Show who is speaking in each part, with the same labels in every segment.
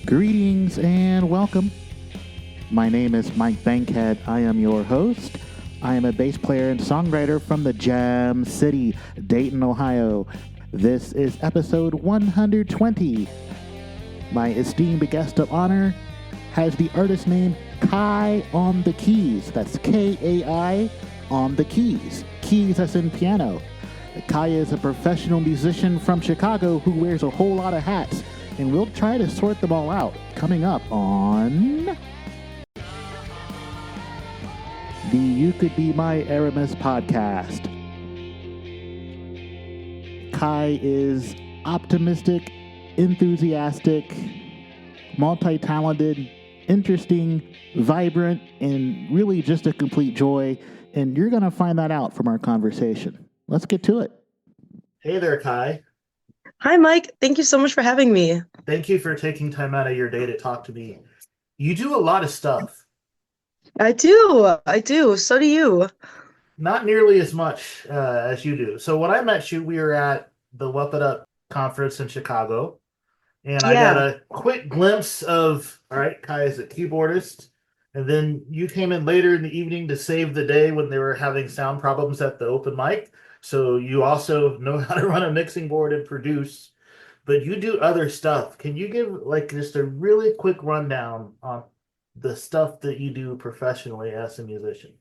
Speaker 1: Greetings and welcome. My name is Mike Bankhead. I am your host. I am a bass player and songwriter from the Jam City, Dayton, Ohio. This is episode 120. My esteemed guest of honor has the artist name Kai on the Keys. That's Kai on the Keys. Keys as in piano. Kai is a professional musician from Chicago who wears a whole lot of hats, and we'll try to sort them all out coming up on the You Could Be My Aramis podcast. Kai is optimistic, enthusiastic, multi-talented, interesting, vibrant, and really just a complete joy. And you're going to find that out from our conversation. Let's get to it. Hey there, Kai.
Speaker 2: Hi, Mike. Thank you so much for having me.
Speaker 1: Thank you for taking time out of your day to talk to me. You do a lot of stuff.
Speaker 2: I do. So do you.
Speaker 1: Not nearly as much as you do. So when I met you, we were at the Wep It Up conference in Chicago. And I got a quick glimpse of, all right, Kai is a keyboardist. And then you came in later in the evening to save the day when they were having sound problems at the open mic. So you also know how to run a mixing board and produce, but you do other stuff. Can you give like just a really quick rundown on the stuff that you do professionally as a musician?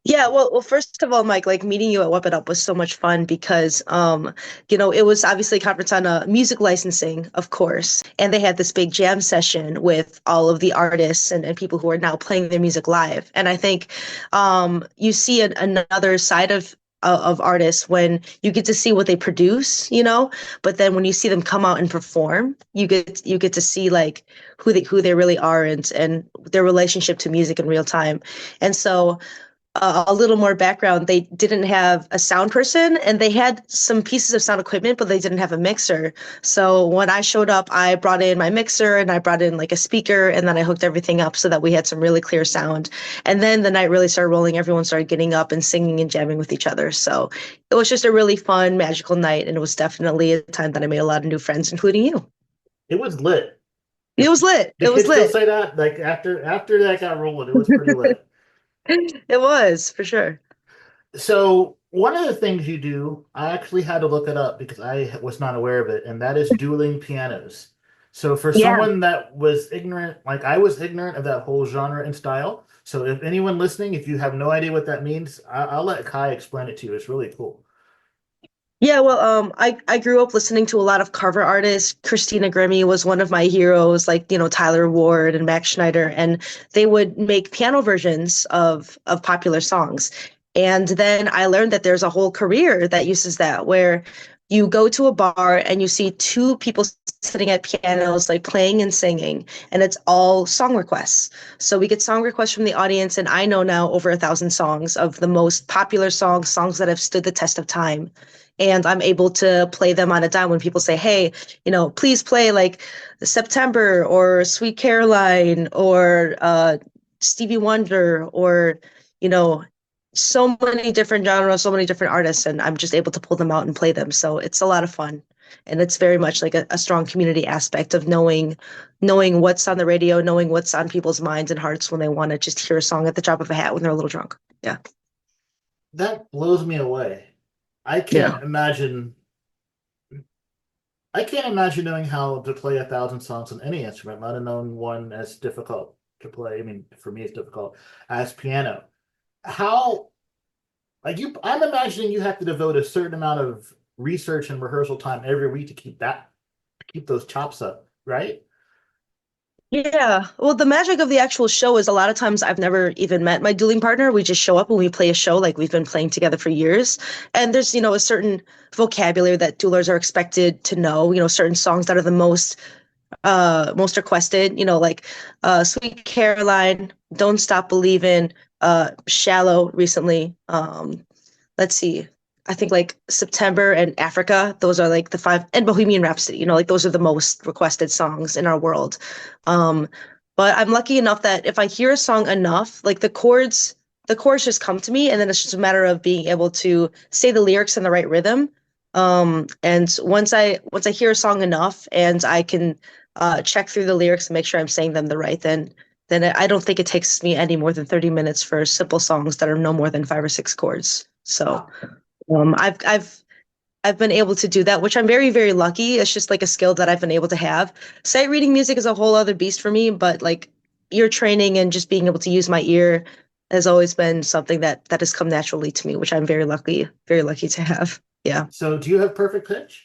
Speaker 2: Yeah, well, first of all, Mike, like meeting you at Wep It Up was so much fun because, it was obviously a conference on music licensing, of course, and they had this big jam session with all of the artists and people who are now playing their music live. And I think you see another side of artists when you get to see what they produce, but then when you see them come out and perform, you get to see like who they really are and their relationship to music in real time. And so a little more background, they didn't have a sound person and they had some pieces of sound equipment, but they didn't have a mixer. So when I showed up, I brought in my mixer and I brought in like a speaker and then I hooked everything up so that we had some really clear sound. And then the night really started rolling. Everyone started getting up and singing and jamming with each other. So it was just a really fun, magical night. And it was definitely a time that I made a lot of new friends, including you.
Speaker 1: It was lit.
Speaker 2: It was lit.
Speaker 1: Did kids still say that? Like after that got rolling, it was pretty lit.
Speaker 2: It was, for sure.
Speaker 1: So one of the things you do, I actually had to look it up because I was not aware of it, and that is dueling pianos. So for someone that was ignorant, like I was ignorant of that whole genre and style. So if anyone listening, if you have no idea what that means, I'll let Kai explain it to you. It's really cool.
Speaker 2: Yeah, well, I grew up listening to a lot of cover artists. Christina Grimmie was one of my heroes, like, Tyler Ward and Max Schneider, and they would make piano versions of popular songs. And then I learned that there's a whole career that uses that, where you go to a bar and you see two people sitting at pianos, like playing and singing, and it's all song requests. So we get song requests from the audience, and I know now over 1,000 songs of the most popular songs that have stood the test of time. And I'm able to play them on a dime when people say, hey, please play like September or Sweet Caroline or Stevie Wonder or, so many different genres, so many different artists. And I'm just able to pull them out and play them. So it's a lot of fun. And it's very much like a strong community aspect of knowing what's on the radio, knowing what's on people's minds and hearts when they want to just hear a song at the drop of a hat when they're a little drunk. Yeah.
Speaker 1: That blows me away. I can't imagine knowing how to play 1,000 songs on any instrument, let alone one as difficult to play. I mean, for me, it's difficult as piano. I'm imagining you have to devote a certain amount of research and rehearsal time every week to keep those chops up, right?
Speaker 2: Yeah. Well, the magic of the actual show is a lot of times I've never even met my dueling partner. We just show up and we play a show like we've been playing together for years. And there's, a certain vocabulary that duelers are expected to know, certain songs that are the most requested, like Sweet Caroline, Don't Stop Believin', Shallow recently. Let's see. I think like September and Africa, those are like the 5, and Bohemian Rhapsody, like those are the most requested songs in our world. But I'm lucky enough that if I hear a song enough, like the chords just come to me, and then it's just a matter of being able to say the lyrics in the right rhythm. And once I hear a song enough and I can check through the lyrics and make sure I'm saying them the right, then I don't think it takes me any more than 30 minutes for simple songs that are no more than five or six chords. So I've been able to do that, which I'm very, very lucky. It's just like a skill that I've been able to have. Sight reading music is a whole other beast for me, but like ear training and just being able to use my ear has always been something that has come naturally to me, which I'm very lucky to have. Yeah.
Speaker 3: So do you have perfect pitch?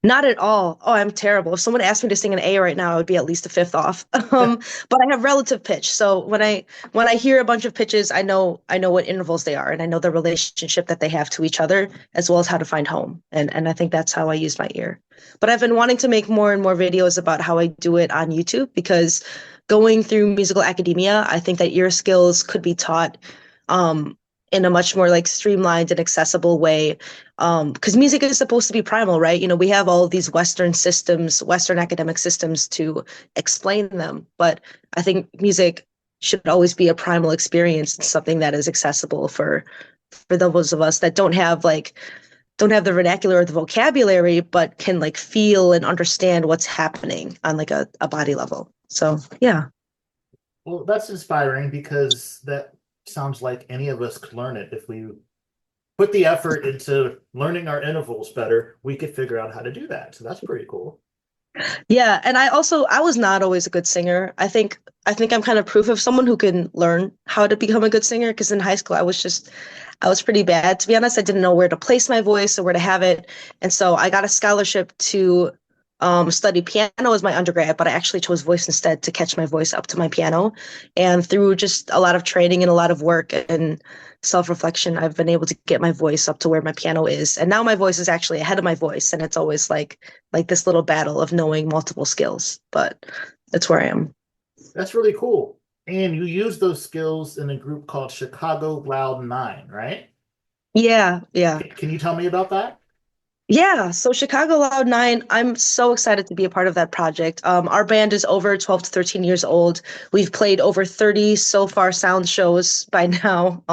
Speaker 2: Not at all. Oh, I'm terrible. If someone asked me to sing an A right now, I would be at least a fifth off. But I have relative pitch. So when I hear a bunch of pitches, I know what intervals they are, and I know the relationship that they have to each other, as well as how to find home. And I think that's how I use my ear. But I've been wanting to make more and more videos about how I do it on YouTube because going through musical academia, I think that ear skills could be taught um, in a much more like streamlined and accessible way because music is supposed to be primal, right? We have all of these Western systems, Western academic systems to explain them, but I think music should always be a primal experience and something that is accessible for those of us that don't have the vernacular or the vocabulary, but can like feel and understand what's happening on like a body level. So yeah.
Speaker 3: Well, that's inspiring because that sounds like any of us could learn it. If we put the effort into learning our intervals better, we could figure out how to do that. So that's pretty cool.
Speaker 2: Yeah, and I was not always a good singer. I think I'm kind of proof of someone who can learn how to become a good singer because in high school I was pretty bad. To be honest, I didn't know where to place my voice or where to have it. And so I got a scholarship to study piano as my undergrad, but I actually chose voice instead to catch my voice up to my piano. And through just a lot of training and a lot of work and self-reflection, I've been able to get my voice up to where my piano is. And now my voice is actually ahead of my voice. And it's always like this little battle of knowing multiple skills, but that's where I am.
Speaker 3: That's really cool. And you use those skills in a group called Chicago Loud Nine, right?
Speaker 2: Yeah, yeah.
Speaker 3: Can you tell me about that?
Speaker 2: Yeah, so Chicago Loud 9, I'm so excited to be a part of that project. Our band is over 12 to 13 years old. We've played over 30 so far sound shows by now.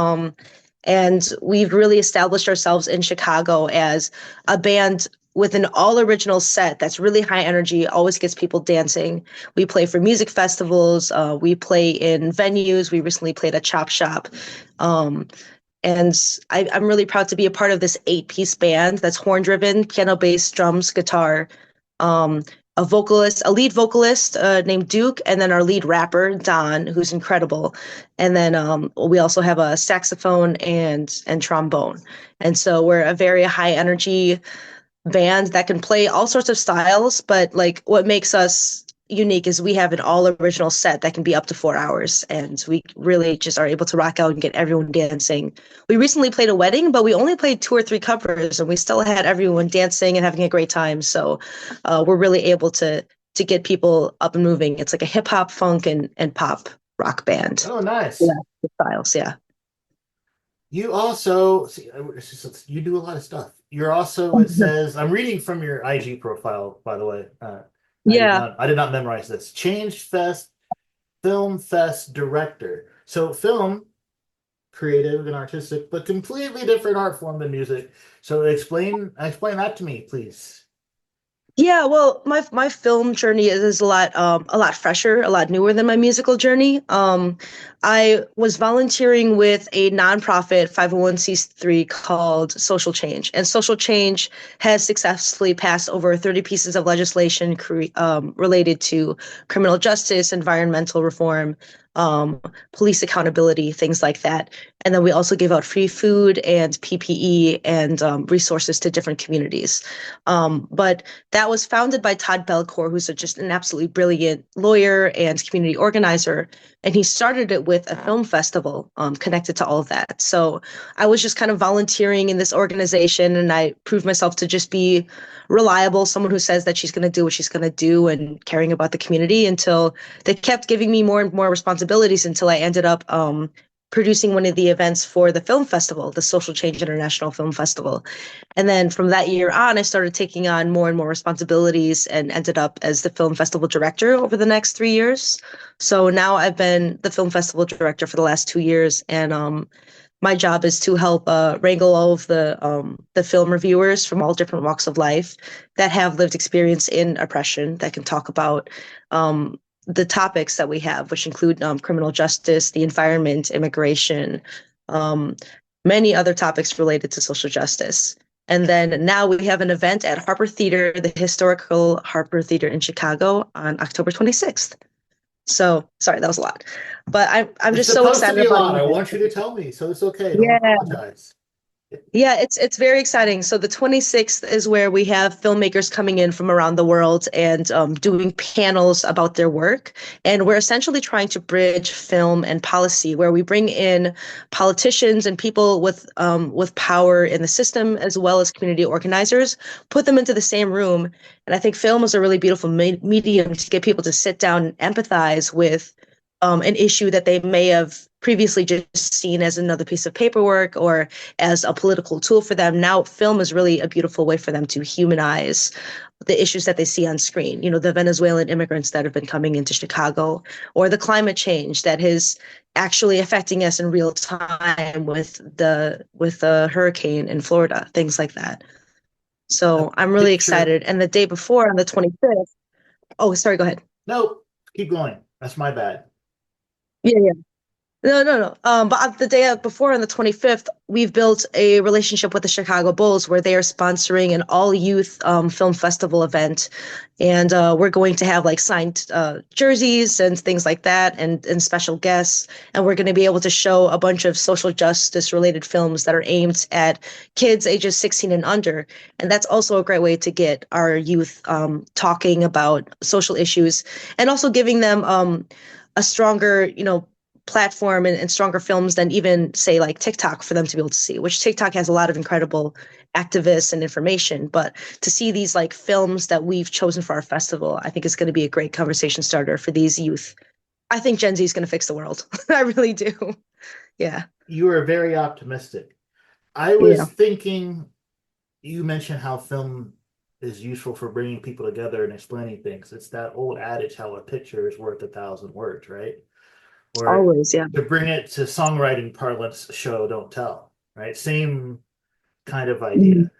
Speaker 2: And we've really established ourselves in Chicago as a band with an all original set that's really high energy, always gets people dancing. We play for music festivals, we play in venues. We recently played at Chop Shop. Um, and I'm really proud to be a part of this 8-piece band that's horn driven, piano, bass, drums, guitar, um, a lead vocalist named Duke, and then our lead rapper, Don, who's incredible. And then we also have a saxophone and trombone. And so we're a very high energy band that can play all sorts of styles, but like what makes us unique is we have an all original set that can be up to 4 hours and we really just are able to rock out and get everyone dancing. We recently played a wedding, but we only played two or three covers and we still had everyone dancing and having a great time. So we're really able to get people up and moving. It's like a hip hop, funk, and pop rock band.
Speaker 3: Oh, nice.
Speaker 2: Yeah, the styles, yeah.
Speaker 3: You also see, you do a lot of stuff. You're also, it says, I'm reading from your IG profile, by the way.
Speaker 2: Yeah.
Speaker 3: I did not memorize this. Change Fest, Film Fest director. So film, creative and artistic, but completely different art form than music. So explain that to me, please.
Speaker 2: Yeah, well, my film journey is a lot fresher, a lot newer than my musical journey. I was volunteering with a nonprofit 501c3 called Social Change, and Social Change has successfully passed over 30 pieces of legislation related to criminal justice, environmental reform, um, police accountability, things like that. And then we also give out free food and PPE and resources to different communities. But that was founded by Todd Belcourt, who's just an absolutely brilliant lawyer and community organizer. And he started it with a film festival connected to all of that. So I was just kind of volunteering in this organization and I proved myself to just be reliable, someone who says that she's going to do what she's going to do and caring about the community until they kept giving me more and more responsibilities until I ended up producing one of the events for the film festival, the Social Change International Film Festival. And then from that year on, I started taking on more and more responsibilities and ended up as the film festival director over the next 3 years. So now I've been the film festival director for the last 2 years. And my job is to help wrangle all of the film reviewers from all different walks of life that have lived experience in oppression that can talk about the topics that we have, which include criminal justice, the environment, immigration, um, many other topics related to social justice. And then now we have an event at Harper Theater, the historical Harper Theater in Chicago, on October 26th. So sorry, that was a lot, but I'm
Speaker 3: It's
Speaker 2: just so
Speaker 3: supposed to
Speaker 2: excited
Speaker 3: be a
Speaker 2: about
Speaker 3: lot. I
Speaker 2: it.
Speaker 3: want you to tell me, so it's okay. Don't
Speaker 2: Yeah.
Speaker 3: apologize.
Speaker 2: Yeah, it's very exciting. So the 26th is where we have filmmakers coming in from around the world and doing panels about their work. And we're essentially trying to bridge film and policy, where we bring in politicians and people with power in the system, as well as community organizers, put them into the same room. And I think film is a really beautiful medium to get people to sit down and empathize with an issue that they may have previously just seen as another piece of paperwork or as a political tool for them. Now, film is really a beautiful way for them to humanize the issues that they see on screen. You know, the Venezuelan immigrants that have been coming into Chicago, or the climate change that is actually affecting us in real time with the hurricane in Florida, things like that.
Speaker 3: A
Speaker 2: So I'm really
Speaker 3: picture.
Speaker 2: excited. And the day before, on the 25th, oh, sorry, go ahead.
Speaker 3: No, keep going. That's my bad.
Speaker 2: Yeah, yeah. No, no, no. But the day before, on the 25th, we've built a relationship with the Chicago Bulls where they are sponsoring an all youth film festival event. And we're going to have like signed jerseys and things like that, and special guests. And we're going to be able to show a bunch of social justice related films that are aimed at kids ages 16 and under. And that's also a great way to get our youth talking about social issues, and also giving them a stronger, platform and stronger films than even say like TikTok for them to be able to see, which TikTok has a lot of incredible activists and information. But to see these like films that we've chosen for our festival, I think is going to be a great conversation starter for these youth. I think Gen Z is going to fix the world. I really do. Yeah.
Speaker 3: You are very optimistic. I
Speaker 2: Yeah.
Speaker 3: was thinking, you mentioned how film is useful for bringing people together and explaining things. It's that old adage, how a picture is worth 1,000 words, right? Or
Speaker 2: Always. Yeah.
Speaker 3: to bring it to songwriting parlance, show, don't tell, right? Same kind of
Speaker 2: Mhm.
Speaker 3: idea.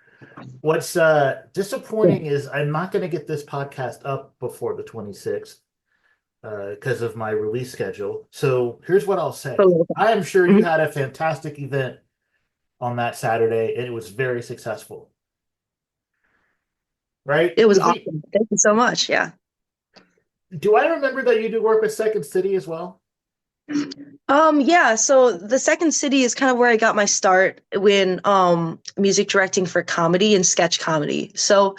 Speaker 3: What's
Speaker 2: Yeah.
Speaker 3: disappointing is I'm not going to get this podcast up before the 26th because of my release schedule. So here's what I'll say.
Speaker 2: Totally.
Speaker 3: I am sure you
Speaker 2: Mhm.
Speaker 3: had a fantastic event on that Saturday, and it was very successful, right?
Speaker 2: It was
Speaker 3: Because we
Speaker 2: awesome. Thank you so much. Yeah.
Speaker 3: do I remember that you do work with Second City as well?
Speaker 2: Yeah, so the Second City is kind of where I got my start when music directing for comedy and sketch comedy. So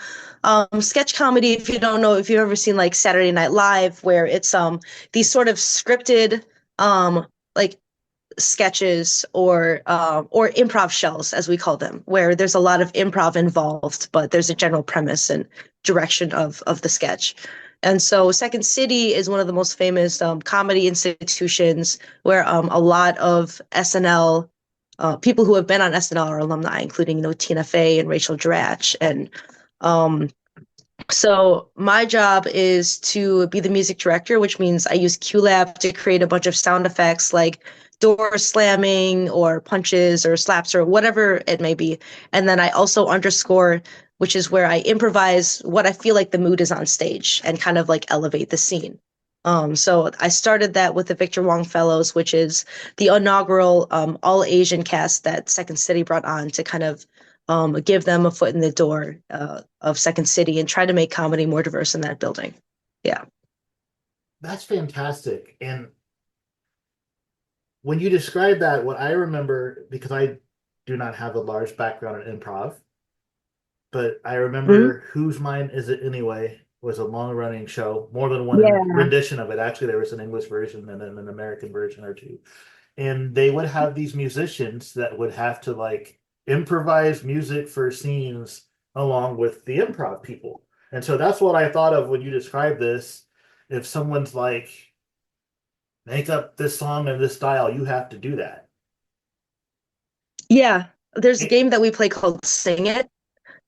Speaker 2: sketch comedy, if you don't know, if you've ever seen like Saturday Night Live, where it's these sort of scripted like sketches or improv shells as we call them, where there's a lot of improv involved, but there's a general premise and direction of the sketch. And so Second City is one of the most famous comedy institutions where a lot of SNL people who have been on SNL are alumni, including Tina Fey and Rachel Dratch. And um, so my job is to be the music director, which means I use QLab to create a bunch of sound effects like door slamming or punches or slaps or whatever it may be. And then I also underscore, which is where I improvise what I feel like the mood is on stage and kind of like elevate the scene. So I started that with the Victor Wong Fellows, which is the inaugural all Asian cast that Second City brought on to kind of give them a foot in the door of Second City and try to make comedy more diverse in that building. Yeah.
Speaker 3: That's fantastic. And when you describe that, what I remember, because I do not have a large background in improv, but I
Speaker 2: Mhm.
Speaker 3: remember Whose Line Is It Anyway was a long running show, more than one
Speaker 2: Yeah.
Speaker 3: rendition of it. Actually, there was an English version and then an American version or two. And they would have these musicians that would have to like improvise music for scenes along with the improv people. And so that's what I thought of when you described this. If someone's like, make up this song in this style, you have to do that.
Speaker 2: Yeah. There's a
Speaker 3: It-
Speaker 2: game that we play called Sing It.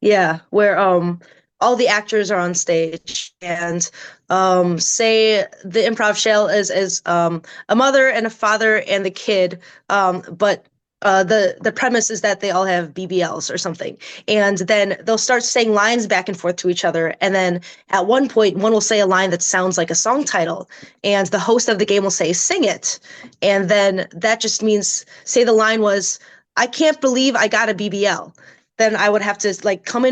Speaker 2: Yeah, where all the actors are on stage and say the improv shell is a mother and a father and the kid, but the premise is that they all have BBLs or something, and then they'll start saying lines back and forth to each other, and then at one point one will say a line that sounds like a song title, and the host of the game will say sing it, and then that just means, say the line was, I can't believe I got a BBL, then I would have to like come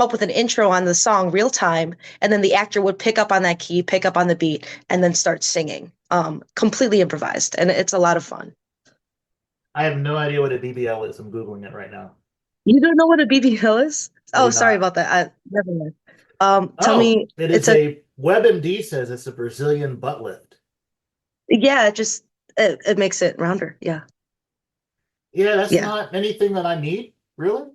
Speaker 2: up with an intro on the song real time, and then the actor would pick up on that key, pick up on the beat, and then start singing, completely improvised, and it's a lot of fun.
Speaker 3: I have no idea what a BBL is. I'm Googling it right now.
Speaker 2: You don't know what a BBL is?
Speaker 3: I
Speaker 2: Oh,
Speaker 3: do
Speaker 2: sorry
Speaker 3: not.
Speaker 2: about that. Never mind. Tell
Speaker 3: Oh,
Speaker 2: me,
Speaker 3: it
Speaker 2: it's
Speaker 3: is
Speaker 2: a,
Speaker 3: a WebMD says it's a Brazilian butt lift.
Speaker 2: yeah, it makes it rounder. Yeah.
Speaker 3: Yeah, that's
Speaker 2: Yeah.
Speaker 3: not anything that I need, really.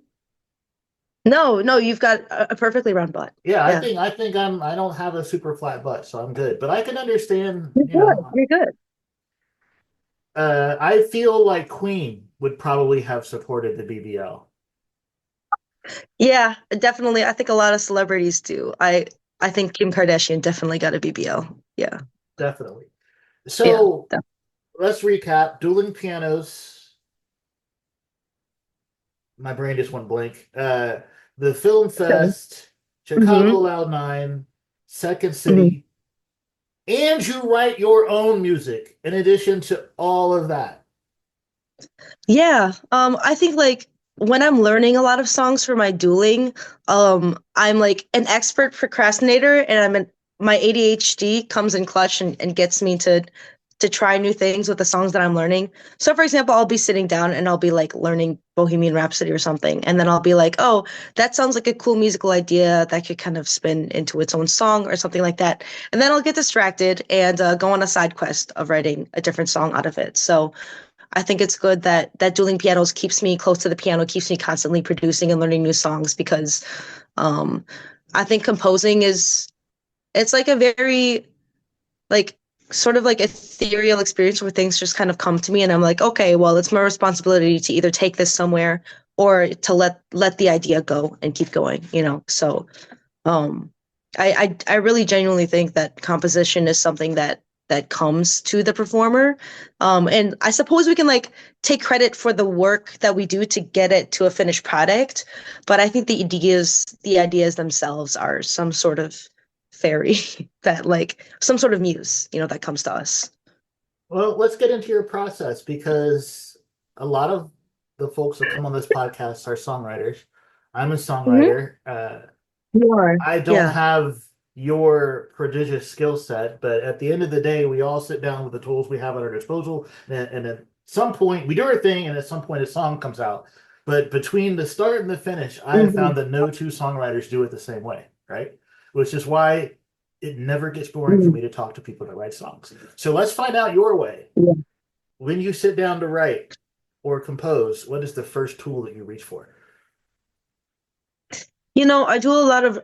Speaker 2: No, no, you've got a perfectly round butt.
Speaker 3: Yeah,
Speaker 2: Yeah.
Speaker 3: I think I don't have a super flat butt, so I'm good. But I can understand,
Speaker 2: You're good. You're good.
Speaker 3: I feel like Queen would probably have supported the BBL.
Speaker 2: Yeah, definitely. I think a lot of celebrities do. I think Kim Kardashian definitely got a BBL. Yeah.
Speaker 3: Definitely.
Speaker 2: Yeah.
Speaker 3: So let's recap. Dueling Pianos. My brain just went blank. The Film
Speaker 2: Definitely.
Speaker 3: Fest, Chicago
Speaker 2: hmm
Speaker 3: Loud 9, Second
Speaker 2: hmm
Speaker 3: City, and you write your own music in addition to all of that.
Speaker 2: Yeah. I think like when I'm learning a lot of songs for my dueling, I'm like an expert procrastinator, and my ADHD comes in clutch and gets me to try new things with the songs that I'm learning. So for example, I'll be sitting down and I'll be like learning Bohemian Rhapsody or something, and then I'll be like, "Oh, that sounds like a cool musical idea that could kind of spin into its own song or something like that." And then I'll get distracted and go on a side quest of writing a different song out of it. So I think it's good that dueling pianos keeps me close to the piano, keeps me constantly producing and learning new songs, because um, I think composing is, it's like a very like sort of like ethereal experience where things just kind of come to me, and I'm like, okay, well, it's my responsibility to either take this somewhere or to let the idea go and keep going, you know. So um, I really genuinely think that composition is something that comes to the performer. And I suppose we can like take credit for the work that we do to get it to a finished product, but I think the ideas themselves are some sort of fairy that like some sort of muse, you know, that comes to us.
Speaker 3: Well, let's get into your process because a lot of the folks that come on this podcast are songwriters. I'm a
Speaker 2: hmm
Speaker 3: songwriter.
Speaker 2: You are.
Speaker 3: I don't
Speaker 2: Yeah.
Speaker 3: have your prodigious skill set, but at the end of the day, we all sit down with the tools we have at our disposal, and at some point we do our thing, and at some point a song comes out. But between the start and the finish, I have
Speaker 2: hmm
Speaker 3: found that no two songwriters do it the same way, right? Which is why it never gets boring for
Speaker 2: hmm
Speaker 3: me to talk to people that write songs. So let's find out your way.
Speaker 2: Yeah.
Speaker 3: When you sit down to write or compose, what is the first tool that you reach for?
Speaker 2: You know, I do a lot of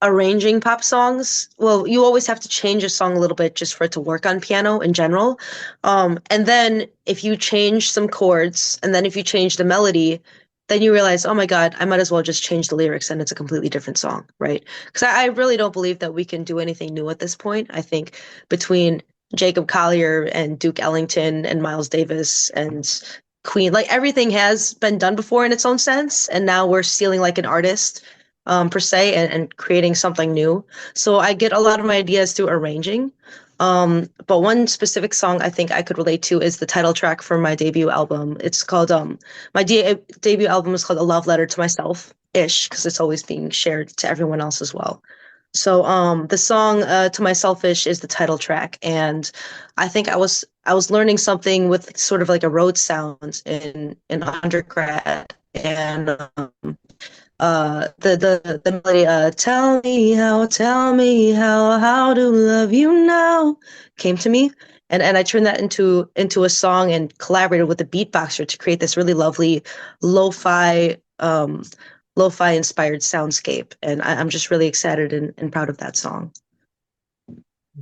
Speaker 2: arranging pop songs. Well, you always have to change a song a little bit just for it to work on piano in general. And then if you change some chords and then if you change the melody, then you realize, oh my God, I might as well just change the lyrics and it's a completely different song, right? Because I really don't believe that we can do anything new at this point. I think between Jacob Collier and Duke Ellington and Miles Davis and Queen, like everything has been done before in its own sense, and now we're stealing like an artist, per se, and creating something new. So I get a lot of my ideas through arranging. But one specific song I think I could relate to is the title track for my debut album. It's called debut album is called A Love Letter to Myself ish, because it's always being shared to everyone else as well. So the song To Myself Ish is the title track, and I think I was learning something with sort of like a road sound in undergrad, and the melody, tell me how to love you now, came to me, and I turned that into a song and collaborated with a beatboxer to create this really lovely lo-fi lo-fi inspired soundscape, and I'm just really excited and proud of that song.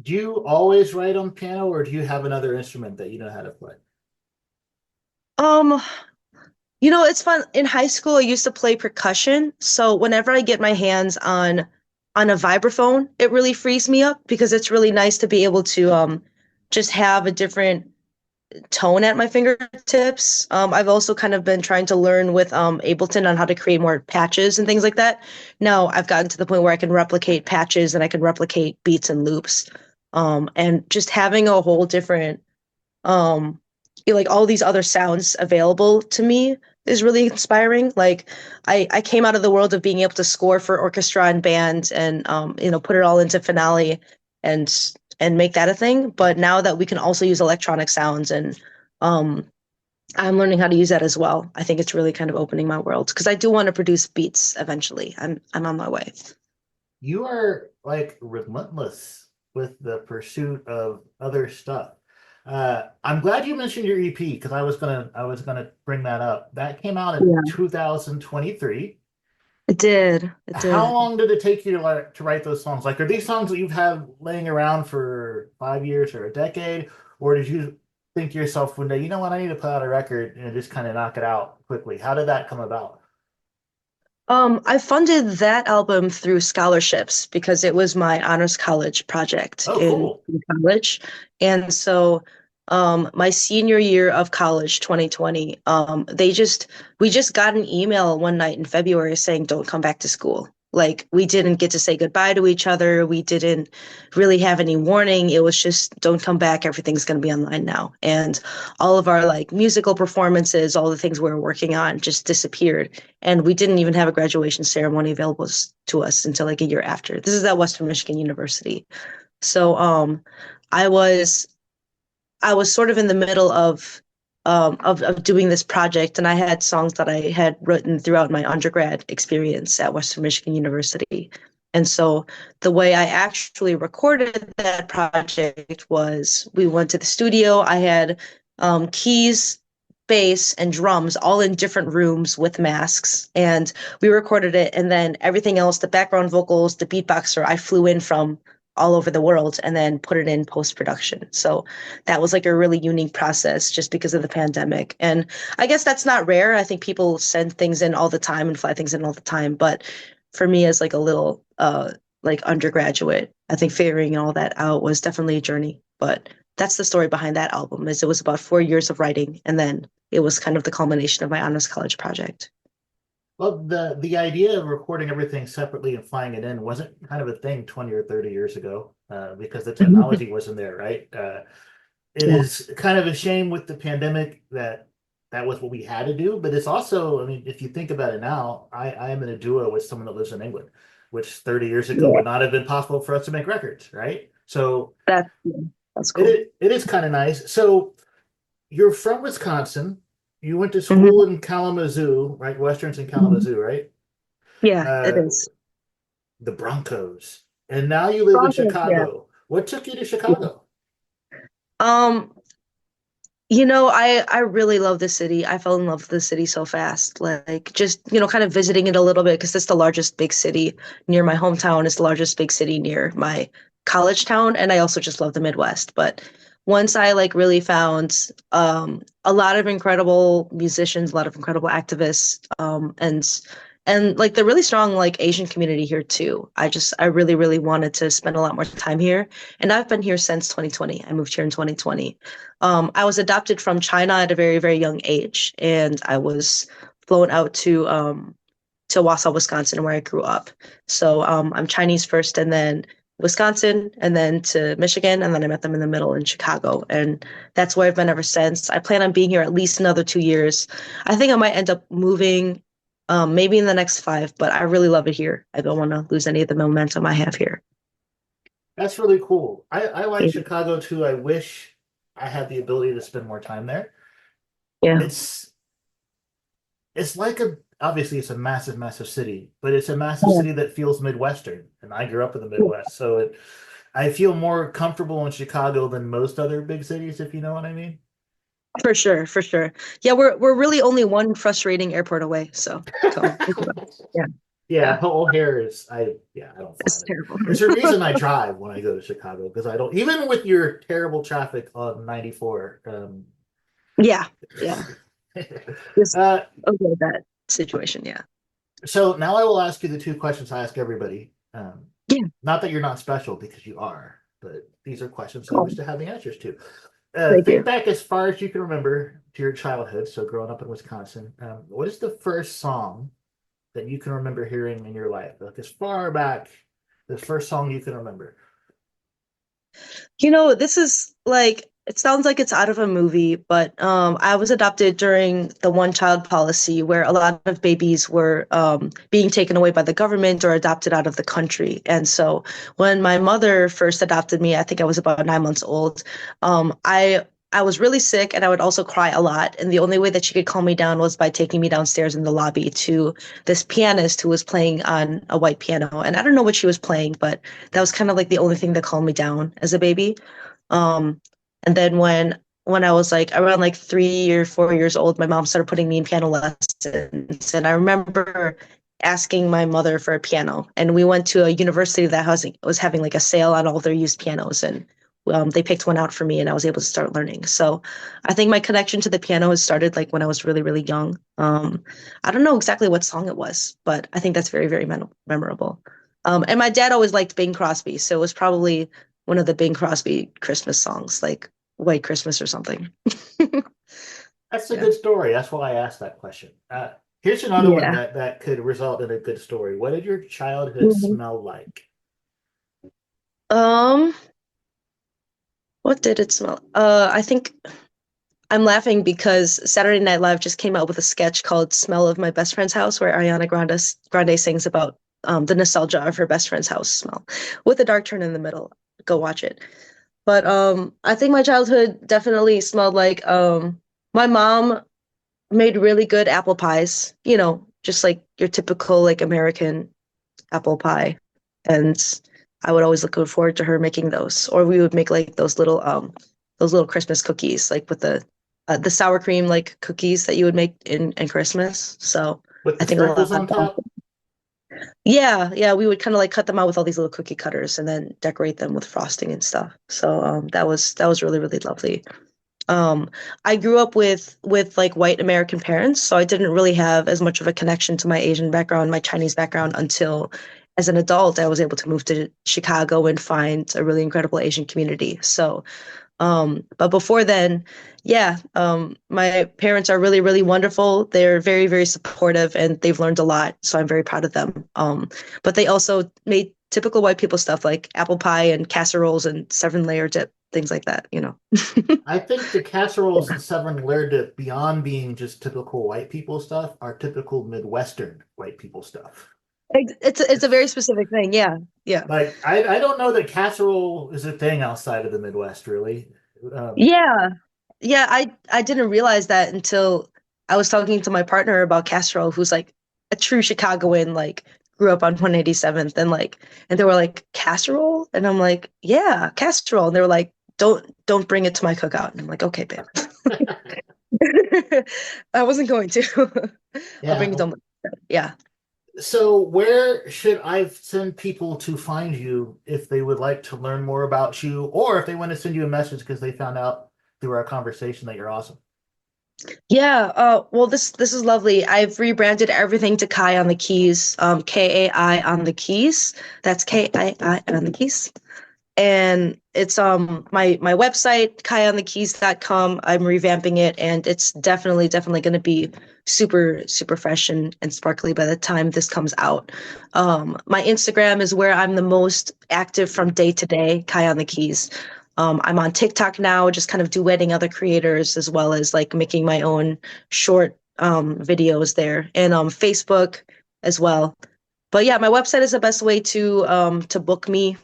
Speaker 3: Do you always write on piano, or do you have another instrument that you know how to play?
Speaker 2: Um, you know, it's fun. In high school, I used to play percussion, so whenever I get my hands on a vibraphone, it really frees me up because it's really nice to be able to just have a different tone at my fingertips. I've also kind of been trying to learn with Ableton on how to create more patches and things like that. Now I've gotten to the point where I can replicate patches and I can replicate beats and loops. And just having a whole different like all these other sounds available to me is really inspiring. Like I came out of the world of being able to score for orchestra and band and put it all into Finale and make that a thing. But now that we can also use electronic sounds and um I'm learning how to use that as well. I think it's really kind of opening my world because I do want to produce beats eventually. I'm on my way.
Speaker 3: You are like relentless with the pursuit of other stuff. I'm glad you mentioned your EP because I was gonna bring that up. That came out in
Speaker 2: Yeah,
Speaker 3: 2023.
Speaker 2: it did. It
Speaker 3: How
Speaker 2: did.
Speaker 3: long did it take you to write those songs? Like, are these songs that you've had laying around for 5 years or a decade, or did you think to yourself one day, you know what, I need to put out a record and just kind of knock it out quickly? How did that come about?
Speaker 2: I funded that album through scholarships because it was my honors college project
Speaker 3: Oh,
Speaker 2: in,
Speaker 3: cool.
Speaker 2: in college. And so my senior year of college, 2020, we just got an email one night in February saying, don't come back to school. Like we didn't get to say goodbye to each other. We didn't really have any warning. It was just, don't come back. Everything's going to be online now. And all of our like musical performances, all the things we were working on just disappeared. And we didn't even have a graduation ceremony available to us until like a year after. This is at Western Michigan University. So I was I was sort of in the middle of doing this project, and I had songs that I had written throughout my undergrad experience at Western Michigan University. And so the way I actually recorded that project was we went to the studio. I had keys, bass, and drums all in different rooms with masks, and we recorded it. And then everything else, the background vocals, the beatboxer, I flew in from all over the world and then put it in post production. So that was like a really unique process just because of the pandemic. And I guess that's not rare. I think people send things in all the time and fly things in all the time. But for me as like a little like undergraduate, I think figuring all that out was definitely a journey. But that's the story behind that album is it was about 4 years of writing and then it was kind of the culmination of my honors college project.
Speaker 3: Well, the idea of recording everything separately and flying it in wasn't kind of a thing 20 or 30 years ago because the technology wasn't there, right? It
Speaker 2: Yeah.
Speaker 3: is kind of a shame with the pandemic that that was what we had to do, but it's also, I mean, if you think about it now, I am in a duo with someone that lives in England, which 30 years ago
Speaker 2: Yeah.
Speaker 3: would not have been possible for us to make records, right? So
Speaker 2: Yeah, that's cool.
Speaker 3: it is kind of nice. So you're from Wisconsin. You went to
Speaker 2: Hmm.
Speaker 3: school in Kalamazoo, right? Western's in
Speaker 2: Hmm.
Speaker 3: Kalamazoo, right?
Speaker 2: Yeah, it
Speaker 3: Uh,
Speaker 2: is.
Speaker 3: the Broncos. And now you live in
Speaker 2: Broncos, yeah.
Speaker 3: Chicago. What took you to
Speaker 2: Yeah.
Speaker 3: Chicago?
Speaker 2: Um, I really love the city. I fell in love with the city so fast. Like just, kind of visiting it a little bit because it's the largest big city near my hometown. It's the largest big city near my college town, and I also just love the Midwest. But once I like really found a lot of incredible musicians, a lot of incredible activists, and like the really strong like Asian community here too. I really, really wanted to spend a lot more time here. And I've been here since 2020. I moved here in 2020. I was adopted from China at a very, very young age, and I was flown out to Wausau, Wisconsin, where I grew up. So I'm Chinese first, and then Wisconsin, and then to Michigan, and then I met them in the middle in Chicago, and that's where I've been ever since. I plan on being here at least another 2 years. I think I might end up moving, maybe in the next 5, but I really love it here. I don't want to lose any of the momentum I have here.
Speaker 3: That's really cool. I like Chicago too. I wish I had the ability to spend more time there.
Speaker 2: Yeah,
Speaker 3: It's it's like a obviously it's a massive, massive city, but it's a massive
Speaker 2: yeah,
Speaker 3: city that feels Midwestern. And I grew up in the
Speaker 2: yeah.
Speaker 3: Midwest, so I feel more comfortable in Chicago than most other big cities, if you know what I mean.
Speaker 2: For sure, for sure. Yeah, we're really only one frustrating airport away. So yeah,
Speaker 3: Yeah,
Speaker 2: yeah,
Speaker 3: O'Hare is I don't fly
Speaker 2: it's
Speaker 3: there.
Speaker 2: terrible.
Speaker 3: There's a reason I drive when I go to Chicago because I don't even with your terrible traffic on 94.
Speaker 2: Yeah, yeah. Just
Speaker 3: uh,
Speaker 2: avoid that situation. Yeah,
Speaker 3: so now I will ask you the two questions I ask everybody.
Speaker 2: yeah.
Speaker 3: Not that you're not special because you are, but these are questions I wish
Speaker 2: Cool.
Speaker 3: to have the answers to.
Speaker 2: Thank
Speaker 3: think
Speaker 2: you.
Speaker 3: back as far as you can remember to your childhood, so growing up in Wisconsin. What is the first song that you can remember hearing in your life? Like as far back, the first song you can remember.
Speaker 2: This is like it sounds like it's out of a movie, but I was adopted during the one child policy where a lot of babies were being taken away by the government or adopted out of the country. And so when my mother first adopted me, I think I was about 9 months old. I was really sick and I would also cry a lot. And the only way that she could calm me down was by taking me downstairs in the lobby to this pianist who was playing on a white piano. And I don't know what she was playing, but that was kind of like the only thing that calmed me down as a baby. Um, and then when I was like around like 3 or 4 years old, my mom started putting me in piano lessons. And I remember asking my mother for a piano. And we went to a university that was having like a sale on all their used pianos. And they picked one out for me and I was able to start learning. So I think my connection to the piano has started like when I was really, really young. I don't know exactly what song it was, but I think that's very, very memorable. And my dad always liked Bing Crosby. So it was probably one of the Bing Crosby Christmas songs, like White Christmas or something.
Speaker 3: That's a
Speaker 2: Yeah.
Speaker 3: good story. That's why I asked that question. Here's another one
Speaker 2: Yeah.
Speaker 3: that could result in a good story. What did your childhood
Speaker 2: Mhm.
Speaker 3: smell like?
Speaker 2: Um, what did it smell? I think I'm laughing because Saturday Night Live just came out with a sketch called "Smell of My Best Friend's House," where Ariana Grande sings about the nostalgia of her best friend's house smell, with a dark turn in the middle. Go watch it. But I think my childhood definitely smelled like my mom made really good apple pies. Just like your typical like American apple pie, and I would always look forward to her making those. Or we would make like those little Christmas cookies, like with the sour cream like cookies that you would make in Christmas. So
Speaker 3: With
Speaker 2: I
Speaker 3: the
Speaker 2: think a lot
Speaker 3: sprinkles
Speaker 2: of
Speaker 3: on top?
Speaker 2: yeah, yeah, we would kind of like cut them out with all these little cookie cutters and then decorate them with frosting and stuff. So that was really really lovely. Um, I grew up with like white American parents, so I didn't really have as much of a connection to my Asian background, my Chinese background until as an adult I was able to move to Chicago and find a really incredible Asian community. So but before then, yeah, my parents are really, really wonderful. They're very, very supportive and they've learned a lot. So I'm very proud of them. But they also made typical white people stuff like apple pie and casseroles and 7-layer dip, things like that.
Speaker 3: I think the casseroles and seven layer dip, beyond being just typical white people stuff, are typical Midwestern white people stuff.
Speaker 2: It's a very specific thing. Yeah. Yeah.
Speaker 3: Like I don't know that casserole is a thing outside of the Midwest, really. Um,
Speaker 2: Yeah. Yeah, I didn't realize that until I was talking to my partner about casserole, who's like a true Chicagoan, like grew up on 187th and they were like, casserole? And I'm like, yeah, casserole. And they were like, don't bring it to my cookout. And I'm like, okay, babe. I wasn't going to. I'll
Speaker 3: yeah.
Speaker 2: bring it to yeah.
Speaker 3: So where should I send people to find you if they would like to learn more about you, or if they want to send you a message because they found out through our conversation that you're awesome?
Speaker 2: Yeah, well this is lovely. I've rebranded everything to Kai on the keys, KAI on the keys. That's KAI on the keys. And it's my website kaionthekeys.com. I'm revamping it and it's definitely going to be super super fresh and sparkly by the time this comes out. My Instagram is where I'm the most active from day to day, Kai on the Keys. I'm on TikTok now, just kind of duetting other creators as well as like making my own short videos there, and Facebook as well. But yeah, my website is the best way to book me,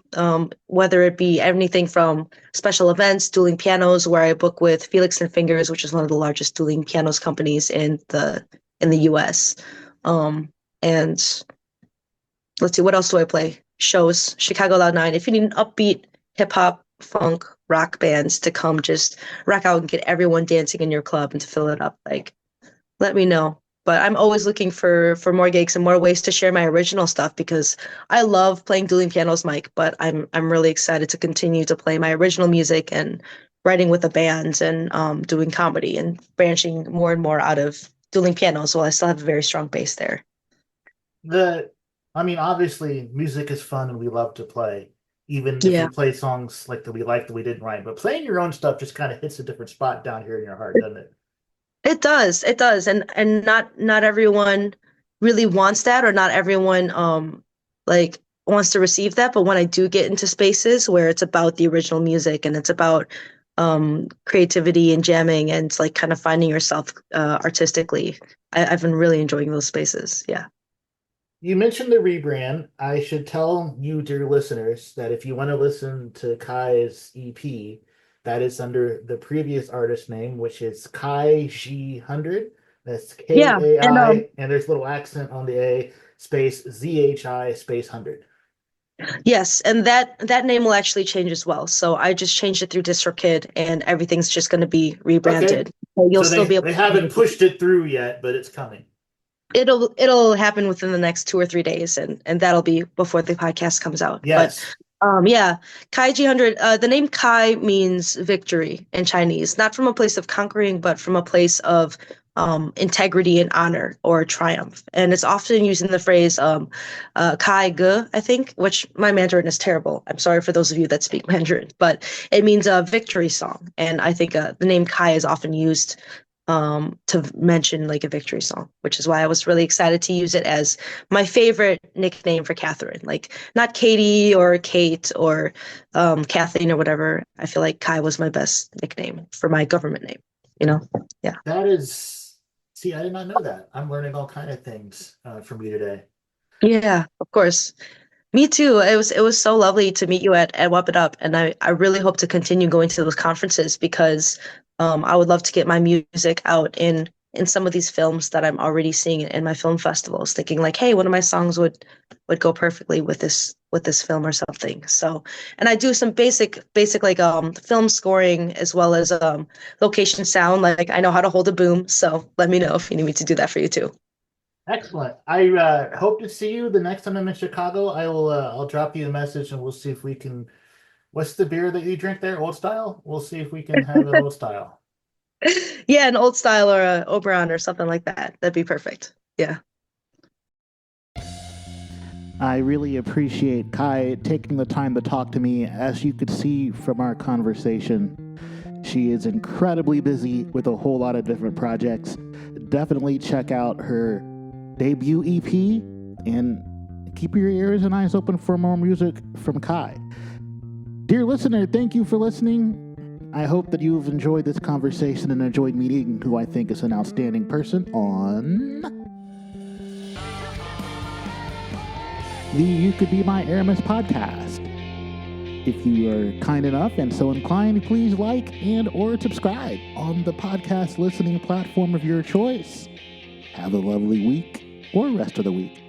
Speaker 2: whether it be anything from special events, dueling pianos, where I book with Felix and Fingers, which is one of the largest dueling pianos companies in the US. And let's see, what else do I play? Shows, Chicago Loud 9. If you need an upbeat hip hop, funk, rock bands to come just rock out and get everyone dancing in your club and to fill it up, like let me know. But I'm always looking for more gigs and more ways to share my original stuff because I love playing dueling pianos, Mike, but I'm really excited to continue to play my original music and writing with a band and doing comedy and branching more and more out of dueling pianos while I still have a very strong base there.
Speaker 3: The, I mean, obviously, music is fun and we love to play. even if
Speaker 2: Yeah.
Speaker 3: we play songs like that we like that we didn't write. But playing your own stuff just kind of hits a different spot down here in your heart, doesn't it?
Speaker 2: It does. It does. And not everyone really wants that, or not everyone like wants to receive that. But when I do get into spaces where it's about the original music and it's about creativity and jamming and like kind of finding yourself artistically, I've been really enjoying those spaces. Yeah.
Speaker 3: You mentioned the rebrand. I should tell you, dear listeners, that if you want to listen to Kai's EP, that is under the previous artist name, which is Kai G100. That's
Speaker 2: Yeah.
Speaker 3: KAI, and there's a little accent on the A, space ZHI, space 100.
Speaker 2: Yes, and that name will actually change as well. So I just changed it through DistroKid, and everything's just going to be rebranded. So you'll
Speaker 3: So
Speaker 2: still be able
Speaker 3: they haven't pushed it through yet, but it's coming.
Speaker 2: It'll happen within the next 2 or 3 days, and that'll be before the podcast comes out.
Speaker 3: Yes.
Speaker 2: But yeah, Kai G100. The name Kai means victory in Chinese, not from a place of conquering, but from a place of integrity and honor or triumph. And it's often using the phrase Kai Ge, I think, which my Mandarin is terrible. I'm sorry for those of you that speak Mandarin, but it means a victory song. And I think the name Kai is often used to mention like a victory song, which is why I was really excited to use it as my favorite nickname for Catherine. Like not Katie or Kate or Kathleen or whatever. I feel like Kai was my best nickname for my government name, you know? Yeah.
Speaker 3: That is, see, I did not know that. I'm learning all kind of things from you today.
Speaker 2: Yeah, of course. Me too. It was so lovely to meet you at Wep It Up, and I really hope to continue going to those conferences because I would love to get my music out in some of these films that I'm already seeing in my film festivals, thinking like, hey, one of my songs would go perfectly with this film or something. So, and I do some basic like film scoring as well as location sound. Like I know how to hold a boom, so let me know if you need me to do that for you too.
Speaker 3: Excellent. I hope to see you the next time I'm in Chicago. I'll drop you a message and we'll see if we can. What's the beer that you drink there? Old Style? We'll see if we can have an Old Style.
Speaker 2: Yeah, an Old Style or a Oberon or something like that. That'd be perfect. Yeah.
Speaker 1: I really appreciate Kai taking the time to talk to me. As you could see from our conversation, she is incredibly busy with a whole lot of different projects. Definitely check out her debut EP and keep your ears and eyes open for more music from Kai. Dear listener, thank you for listening. I hope that you've enjoyed this conversation and enjoyed meeting who I think is an outstanding person on the You Could Be My Aramis podcast. If you are kind enough and so inclined, please like and or subscribe on the podcast listening platform of your choice. Have a lovely week or rest of the week.